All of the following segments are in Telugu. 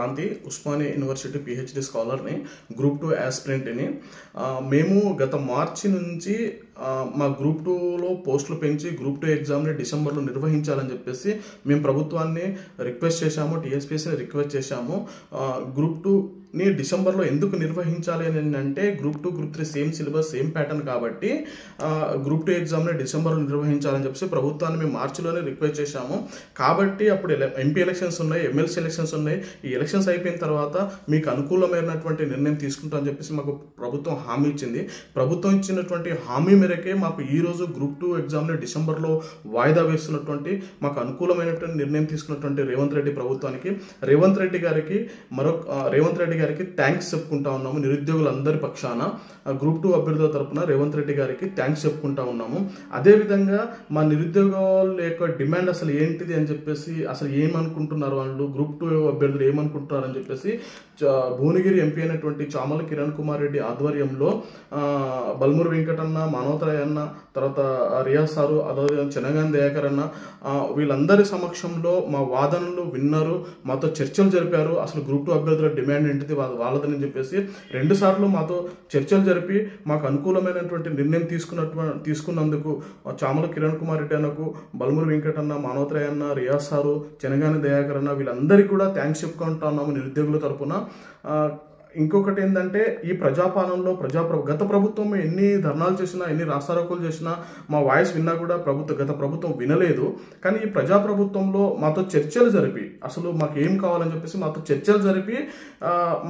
క్రాంతి, ఉస్మానియా యూనివర్సిటీ పిహెచ్డి స్కాలర్ని, గ్రూప్ 2 యాస్పిరెంట్ని. మేము గత మార్చి నుంచి మా గ్రూప్ 2లో పోస్టులు పెంచి గ్రూప్ 2 ఎగ్జామ్ని డిసెంబర్లో నిర్వహించాలని చెప్పేసి మేము ప్రభుత్వాన్ని రిక్వెస్ట్ చేశాము, టీఎస్పీఎస్ని రిక్వెస్ట్ చేశాము. గ్రూప్ 2ని డిసెంబర్లో ఎందుకు నిర్వహించాలి అని అంటే group 2, group 3 same syllabus, same pattern కాబట్టి గ్రూప్ 2 ఎగ్జామ్ని డిసెంబర్లో నిర్వహించాలని చెప్పేసి ప్రభుత్వాన్ని మేము మార్చిలోనే రిక్వెస్ట్ చేశాము. కాబట్టి అప్పుడు ఎంపీ ఎలక్షన్స్ ఉన్నాయి, ఎమ్మెల్సీ ఎలక్షన్స్ ఉన్నాయి. ఈ ఎలక్షన్స్ అయిపోయిన తర్వాత మీకు అనుకూలమైనటువంటి నిర్ణయం తీసుకుంటామని చెప్పేసి మాకు ప్రభుత్వం హామీ ఇచ్చింది. ప్రభుత్వం ఇచ్చినటువంటి హామీ మేరకే మాకు ఈరోజు గ్రూప్ 2 ఎగ్జామ్ని డిసెంబర్లో వాయిదా వేస్తున్నటువంటి మాకు అనుకూలమైనటువంటి నిర్ణయం తీసుకున్నటువంటి రేవంత్ రెడ్డి ప్రభుత్వానికి, రేవంత్ రెడ్డి గారికి థ్యాంక్స్ చెప్పుకుంటా ఉన్నాము. నిరుద్యోగులందరి పక్షాన గ్రూప్ 2 అభ్యర్థుల తరపున రేవంత్ రెడ్డి గారికి థ్యాంక్స్ చెప్పుకుంటా ఉన్నాము. అదేవిధంగా మా నిరుద్యోగుల యొక్క డిమాండ్ అసలు ఏంటిది అని చెప్పేసి, అసలు ఏమనుకుంటున్నారు వాళ్ళు, గ్రూప్ 2 అభ్యర్థులు ఏమనుకుంటున్నారు అని చెప్పేసి భువనగిరి ఎంపీ అయినటువంటి చామల కిరణ్ కుమార్ రెడ్డి ఆధ్వర్యంలో బల్మూరు వెంకటన్న, మానవతరాయ్ అన్న, తర్వాత రియాజ్ సారు, అదే చెనగాని దయాకర్ అన్న, వీళ్ళందరి సమక్షంలో మా వాదనలు విన్నారు, మాతో చర్చలు జరిపారు. అసలు గ్రూప్ 2 అభ్యర్థుల డిమాండ్ ఏంటిది వాళ్ళదని చెప్పేసి 2 సార్లు మాతో చర్చలు జరిపి మాకు అనుకూలమైనటువంటి నిర్ణయం తీసుకున్నందుకు చామల కిరణ్ కుమార్ రెడ్డి అన్నకు, బల్మూరు వెంకటన్న, మానవతరాయ్ అన్న, రియాజ్ సారు, చెనగాని దయాకర్ అన్న, వీళ్ళందరికీ కూడా థ్యాంక్స్ చెప్పుకుంటా ఉన్నాము నిరుద్యోగుల తరపున. ఇంకొకటి ఏంటంటే ఈ ప్రజాపాలనలో గత ప్రభుత్వం ఎన్ని ధర్నాలు చేసినా, ఎన్ని రాస్తారోకోలు చేసినా, మా వాయిస్ విన్నా కూడా గత ప్రభుత్వం వినలేదు. కానీ ఈ ప్రజాప్రభుత్వంలో మాతో చర్చలు జరిపి, అసలు మాకు ఏం కావాలని చెప్పేసి మాతో చర్చలు జరిపి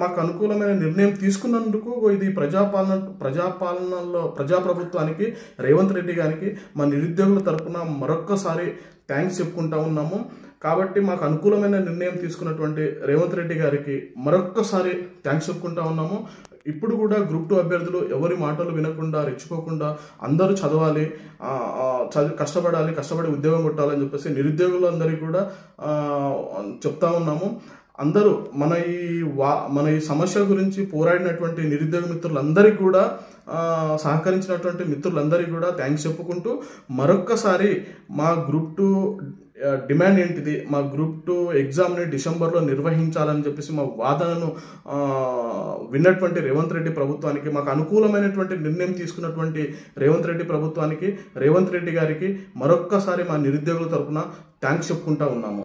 మాకు అనుకూలమైన నిర్ణయం తీసుకున్నందుకు ఇది ప్రజాప్రభుత్వానికి, రేవంత్ రెడ్డి గారికి మా నిరుద్యోగుల తరపున మరొక్కసారి థ్యాంక్స్ చెప్పుకుంటా ఉన్నాము. కాబట్టి మాకు అనుకూలమైన నిర్ణయం తీసుకున్నటువంటి రేవంత్ రెడ్డి గారికి మరొక్కసారి థ్యాంక్స్ చెప్పుకుంటా ఉన్నాము. ఇప్పుడు కూడా గ్రూప్ 2 అభ్యర్థులు ఎవరి మాటలు వినకుండా, రెచ్చిపోకుండా అందరూ చదవాలి, కష్టపడి ఉద్యోగం కొట్టాలని చెప్పేసి నిరుద్యోగులందరికీ కూడా చెప్తా ఉన్నాము. అందరూ మన ఈ సమస్య గురించి పోరాడినటువంటి నిరుద్యోగ మిత్రులందరికీ కూడా, సహకరించినటువంటి మిత్రులందరికీ కూడా థ్యాంక్స్ చెప్పుకుంటూ మరొక్కసారి మా గ్రూప్ 2 డిమాండ్ ఏంటిది, మా గ్రూప్ 2 ఎగ్జామ్ని డిసెంబర్లో నిర్వహించాలని చెప్పేసి మా వాదనను విన్నటువంటి రేవంత్ రెడ్డి ప్రభుత్వానికి, మాకు అనుకూలమైనటువంటి నిర్ణయం తీసుకున్నటువంటి రేవంత్ రెడ్డి ప్రభుత్వానికి, రేవంత్ రెడ్డి గారికి మరొక్కసారి మా నిరుద్యోగుల తరపున థ్యాంక్స్ చెప్పుకుంటా ఉన్నాము.